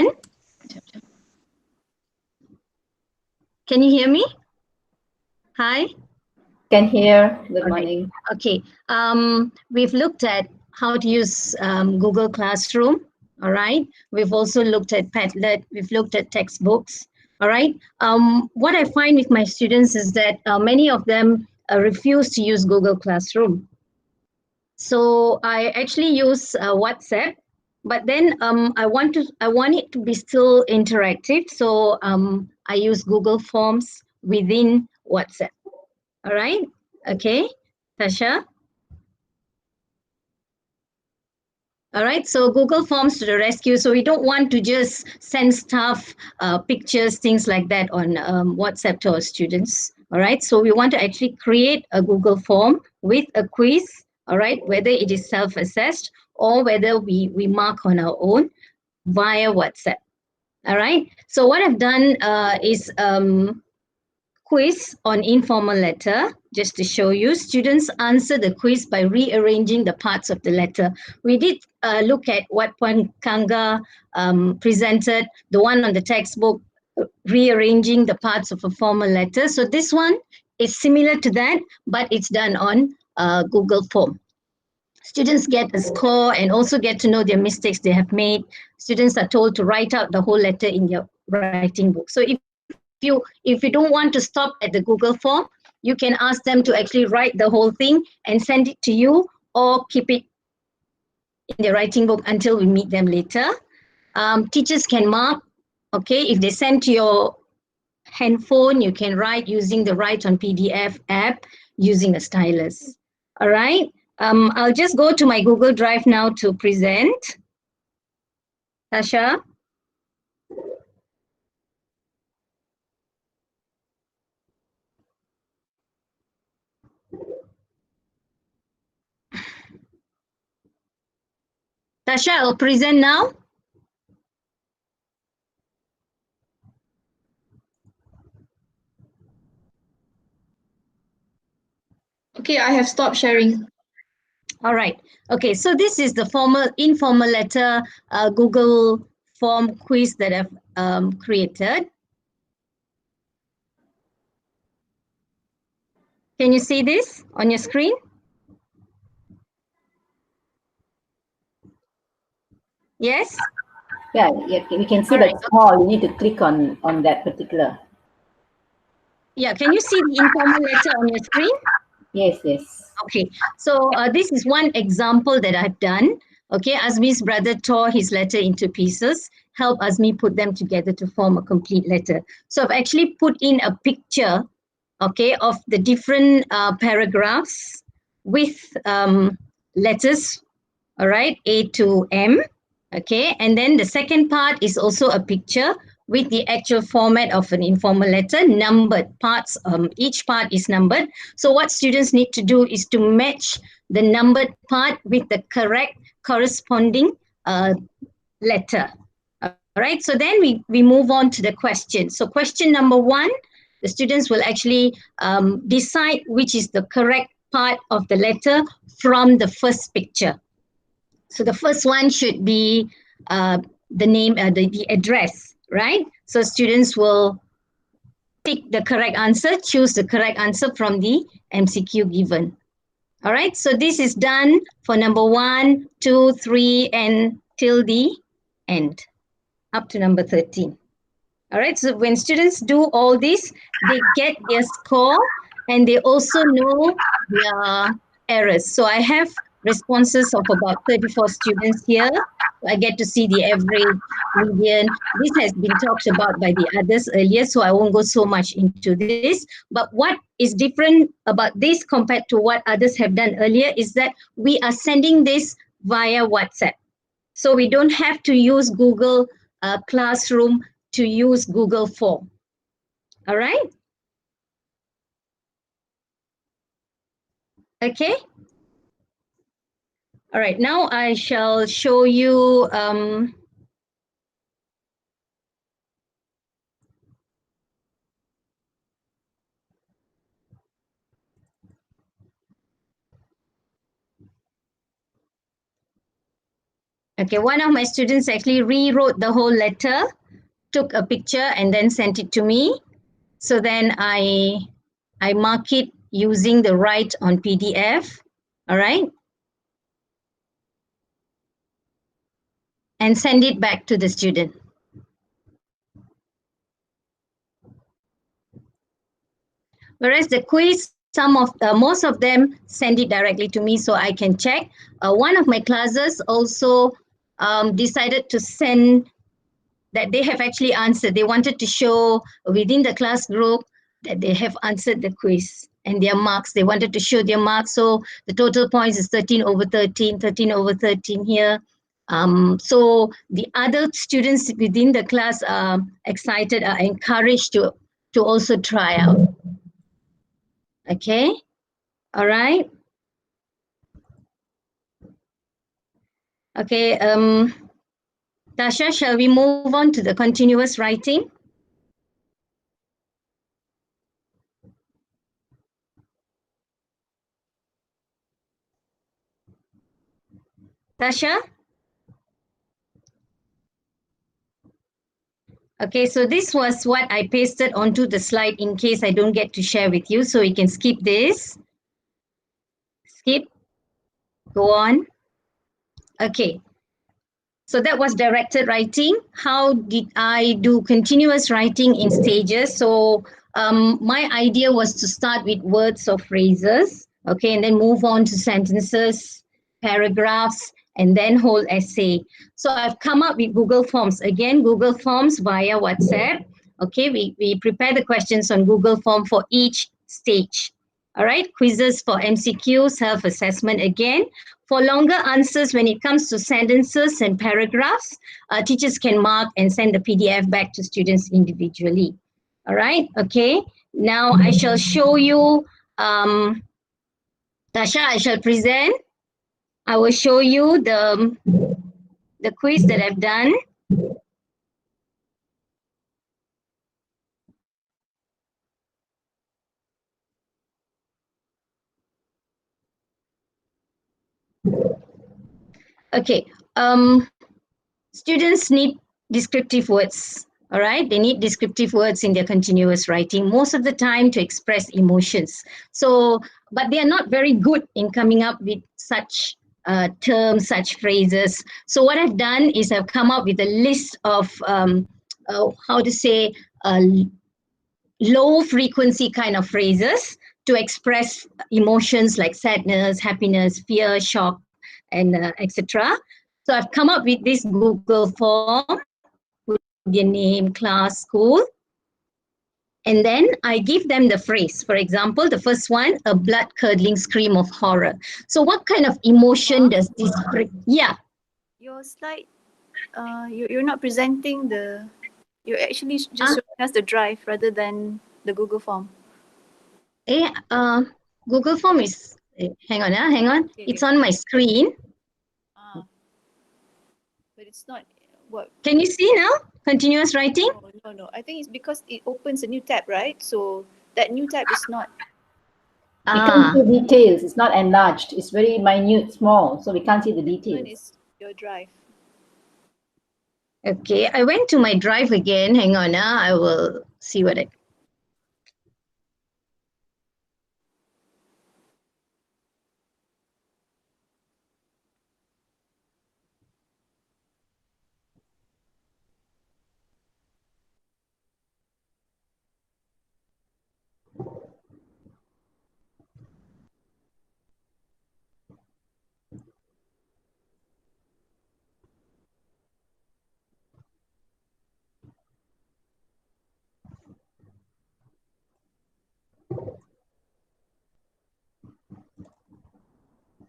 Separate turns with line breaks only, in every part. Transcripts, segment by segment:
everyone. Can you hear me? Hi.
Can hear. Good morning.
Okay. We've looked at how to use Google Classroom. All right. We've also looked at Padlet. We've looked at textbooks. All right. What I find with my students is that many of them refuse to use Google Classroom. So I actually use WhatsApp, but then I want it to be still interactive. So I use Google Forms within WhatsApp. All right. Okay, Tasha. All right, so Google Forms to the rescue. So we don't want to just send stuff, pictures, things like that on WhatsApp to our students. All right, so we want to actually create a Google form with a quiz. All right, whether it is self-assessed or whether we mark on our own via WhatsApp. All right, so what I've done is quiz on informal letter. Just to show you, students answer the quiz by rearranging the parts of the letter. We did look at what Kanga presented, the one on the textbook, rearranging the parts of a formal letter. So this one is similar to that, but it's done on Google Form. Students get a score and also get to know their mistakes they have made. Students are told to write out the whole letter in your writing book. So if you don't want to stop at the Google form, you can ask them to actually write the whole thing and send it to you, or keep it in the writing book until we meet them later. Teachers can mark, okay, if they send to your handphone, you can write using the Write on PDF app using a stylus. All right, I'll just go to my Google Drive now to present. Tasha? Tasha, I'll present now.
Okay, I have stopped sharing.
All right. Okay, so this is the informal letter Google form quiz that I've created. Can you see this on your screen? Yes?
Yeah, we can see that small. You need to click on that particular.
Yeah, can you see the informal letter on your screen?
Yes, yes.
Okay, so this is one example that I've done. Okay, Azmi's brother tore his letter into pieces. Help Azmi put them together to form a complete letter. So I've actually put in a picture, okay, of the different paragraphs with letters, all right, A to M, okay, and then the second part is also a picture with the actual format of an informal letter, numbered parts. Each part is numbered. So what students need to do is to match the numbered part with the correct corresponding letter. All right, so then we move on to the question. So question number 1, the students will actually decide which is the correct part of the letter from the first picture. So the first one should be the name, the address, right? So students will pick the correct answer, choose the correct answer from the MCQ given. All right, so this is done for number 1, 2, 3, and till the end, up to number 13. All right, so when students do all this, they get their score and they also know their errors. So I have responses of about 34 students here. I get to see the average, median. This has been talked about by the others earlier, so I won't go so much into this. But what is different about this compared to what others have done earlier is that we are sending this via WhatsApp. So we don't have to use Google Classroom to use Google Form. All right? Okay. All right, now I shall show you Okay, one of my students actually rewrote the whole letter, took a picture and then sent it to me. So then I mark it using the write on PDF, all right? And send it back to the student. Whereas the quiz, most of them send it directly to me so I can check. One of my classes also decided to send that they have actually answered. They wanted to show within the class group that they have answered the quiz and their marks. They wanted to show their marks. So the total points is 13 over 13, 13 over 13 here. So the other students within the class are excited, are encouraged to also try out. Okay, all right. Okay, Tasha, shall we move on to the continuous writing? Tasha? Okay, so this was what I pasted onto the slide in case I don't get to share with you. So we can skip this. Skip. Go on. Okay. So that was directed writing. How did I do continuous writing in stages? So my idea was to start with words or phrases, okay, and then move on to sentences, paragraphs, and then whole essay. So I've come up with Google Forms. Again, Google Forms via WhatsApp. Okay, we prepare the questions on Google Form for each stage. All right, quizzes for MCQ, self-assessment again. For longer answers, when it comes to sentences and paragraphs, teachers can mark and send the PDF back to students individually. All right, okay. Now I shall show you, Tasha, I shall present. I will show you the quiz that I've done. Okay, students need descriptive words. All right, they need descriptive words in their continuous writing most of the time to express emotions. So, but they are not very good in coming up with such terms, such phrases. So what I've done is I've come up with a list of how to say low frequency kind of phrases to express emotions like sadness, happiness, fear, shock, and etc. So I've come up with this Google form, put their name, class, school, and then I give them the phrase. For example, the first one, a blood-curdling scream of horror. So what kind of emotion does this phrase? Yeah.
Your slide, you're not presenting the, you're actually just showing us the drive rather than the Google form.
Google form is, hang on.
Okay,
it's on my screen.
But it's not, what?
Can you see now? Continuous writing?
No. I think it's because it opens a new tab, right? So that new tab is not.
We can't see details. It's not enlarged. It's very minute, small, so we can't see the details.
It's your drive.
Okay, I went to my drive again. Hang on, I will see what I.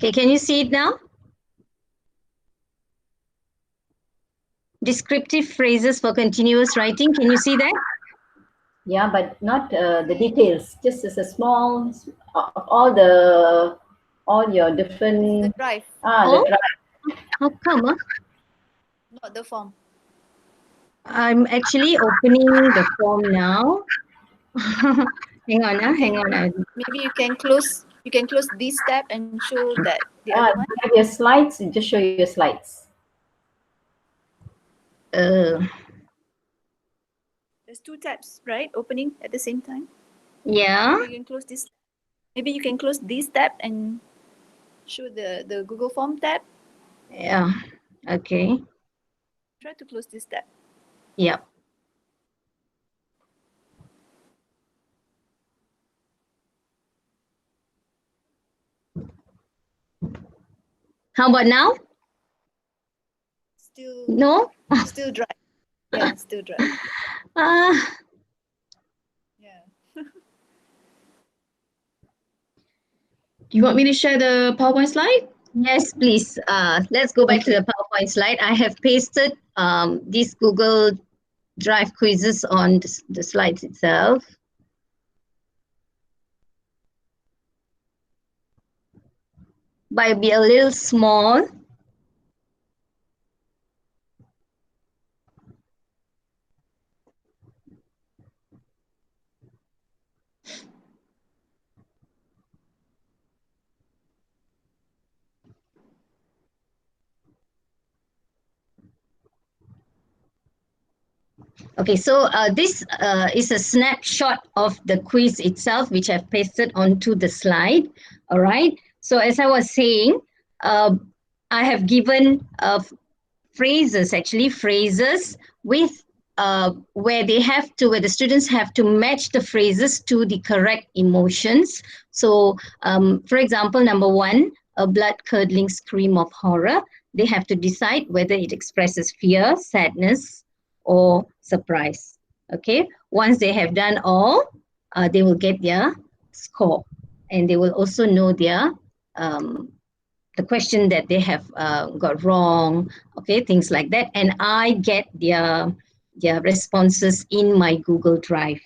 Okay, can you see it now? Descriptive phrases for continuous writing. Can you see that?
Yeah, but not the details. Just as a small of all your different.
The drive.
The drive.
How come?
Not the form.
I'm actually opening the form now. Hang on.
Maybe you can close this tab and show that the other one.
You have your slides, and just show your slides.
Uh,
There's two tabs, right? Opening at the same time.
yeah.
You can close this. Maybe you can close this tab and show the Google Form tab.
Yeah. Okay.
Try to close this tab.
Yeah. How about now?
Still
No?
dry. Yeah, still dry.
Uh,
Yeah.
Do you want me to share the PowerPoint slide?
yes, please. Let's go back to the PowerPoint slide. I have pasted these Google Drive quizzes on the slides itself. Might be a little small. Okay, so this is a snapshot of the quiz itself, which I've pasted onto the slide. All right. So as I was saying, I have given phrases with where the students have to match the phrases to the correct emotions. So, for example, number one, a blood-curdling scream of horror. They have to decide whether it expresses fear, sadness, or surprise. Okay. Once they have done all, they will get their score, and they will also know the question that they have got wrong, okay, things like that. And I get their responses in my Google Drive.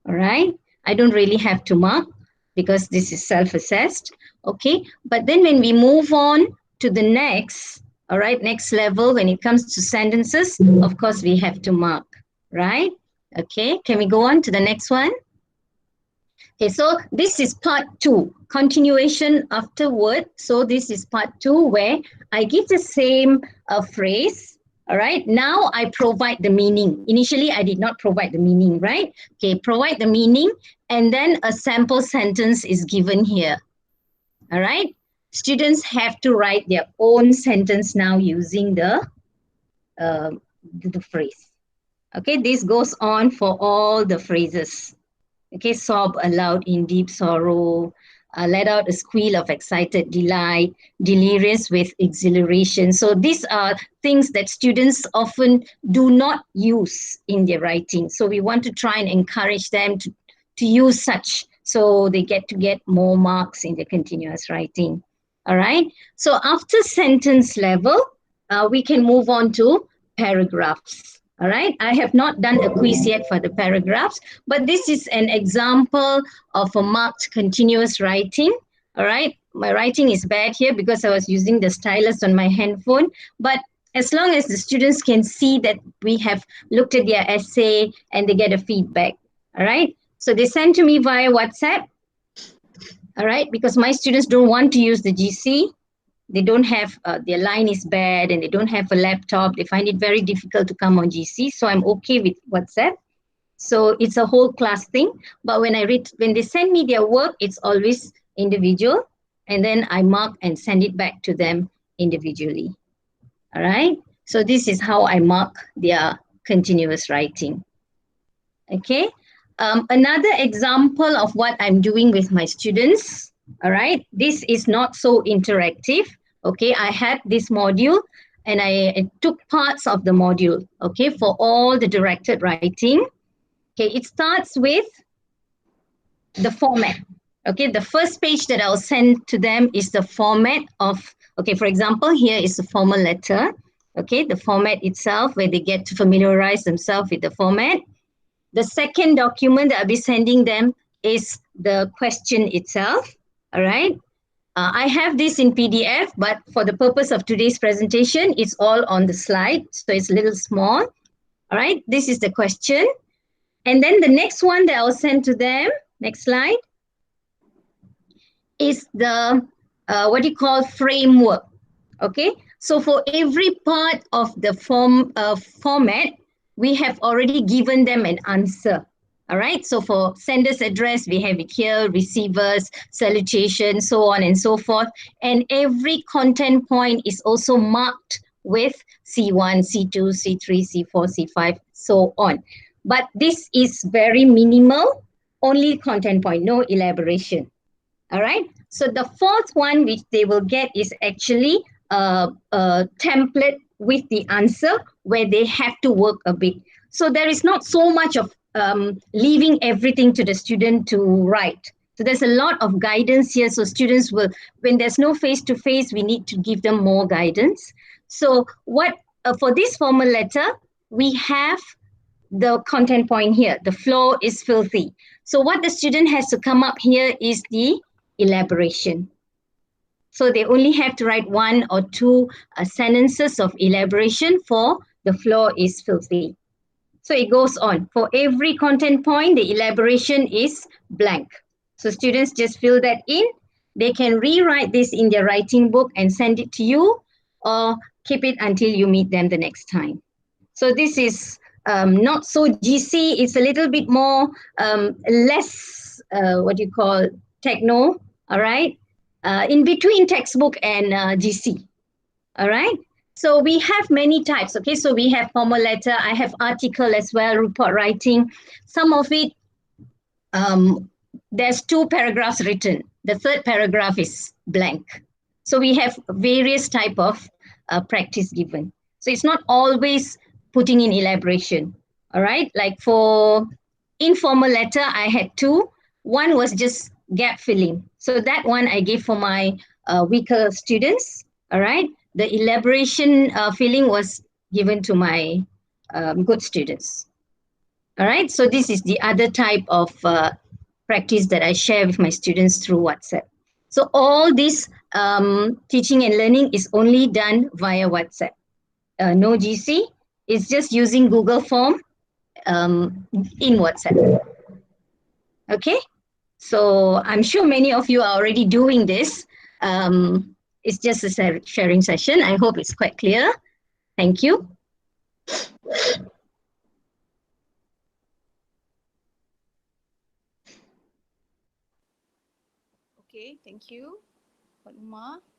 All right. I don't really have to mark because this is self-assessed. Okay. But then when we move on to the next, all right, next level, when it comes to sentences, of course, we have to mark, right? Okay. Can we go on to the next one? Okay, so this is part two, continuation afterward. So this is part two where I give the same phrase. All right, now I provide the meaning. Initially, I did not provide the meaning, right? Okay, provide the meaning, and then a sample sentence is given here. All right, students have to write their own sentence now using the phrase. Okay, this goes on for all the phrases. Okay, sob aloud in deep sorrow, let out a squeal of excited delight, delirious with exhilaration. So these are things that students often do not use in their writing. So we want to try and encourage them to use such so they get more marks in their continuous writing. All right. So after sentence level, we can move on to paragraphs. All right, I have not done a quiz yet for the paragraphs, but this is an example of a marked continuous writing. All right, my writing is bad here because I was using the stylus on my handphone, but as long as the students can see that we have looked at their essay and they get a feedback. All right, so they send to me via WhatsApp. All right, because my students don't want to use the GC. They don't have, their line is bad and they don't have a laptop. They find it very difficult to come on GC. So I'm okay with WhatsApp. So it's a whole class thing. But when they send me their work, it's always individual. And then I mark and send it back to them individually. All right. So this is how I mark their continuous writing. Okay. Another example of what I'm doing with my students. All right. This is not so interactive. Okay, I had this module and I took parts of the module, okay, for all the directed writing. Okay, it starts with the format. Okay, the first page that I'll send to them is the format of, okay, for example, here is the formal letter. Okay, the format itself where they get to familiarize themselves with the format. The second document that I'll be sending them is the question itself. All right. I have this in PDF, but for the purpose of today's presentation, it's all on the slide. So it's a little small. All right, this is the question. And then the next one that I'll send to them, next slide, is the, what you call framework. Okay, So for every part of the format, we have already given them an answer. All right, so for sender's address, we have it here, receivers, salutation, so on and so forth. And every content point is also marked with C1, C2, C3, C4, C5, so on. But this is very minimal, only content point, no elaboration. All right, so the fourth one which they will get is actually a template with the answer where they have to work a bit. So there is not so much of leaving everything to the student to write. So there's a lot of guidance here. So students will, when there's no face-to-face, we need to give them more guidance. So what for this formal letter, we have the content point here. The floor is filthy. So what the student has to come up here is the elaboration. So they only have to write one or two sentences of elaboration for the floor is filthy. So it goes on. For every content point, the elaboration is blank. So students just fill that in. They can rewrite this in their writing book and send it to you, or keep it until you meet them the next time. So this is not so GC. It's a little bit more less what do you call techno. All right, in between textbook and GC. All right. So we have many types. Okay, so we have formal letter. I have article as well, report writing. Some of it, there's 2 paragraphs written. The third paragraph is blank. So we have various type of practice given. So it's not always putting in elaboration. All right, like for informal letter, I had 2. One was just gap filling. So that one I gave for my weaker students. All right, the elaboration filling was given to my good students. All right, so this is the other type of practice that I share with my students through WhatsApp. So all this teaching and learning is only done via WhatsApp. No GC, it's just using Google Form in WhatsApp. Okay, so I'm sure many of you are already doing this. It's just a sharing session. I hope it's quite clear. Thank you.
Okay, thank you, Pak Uma.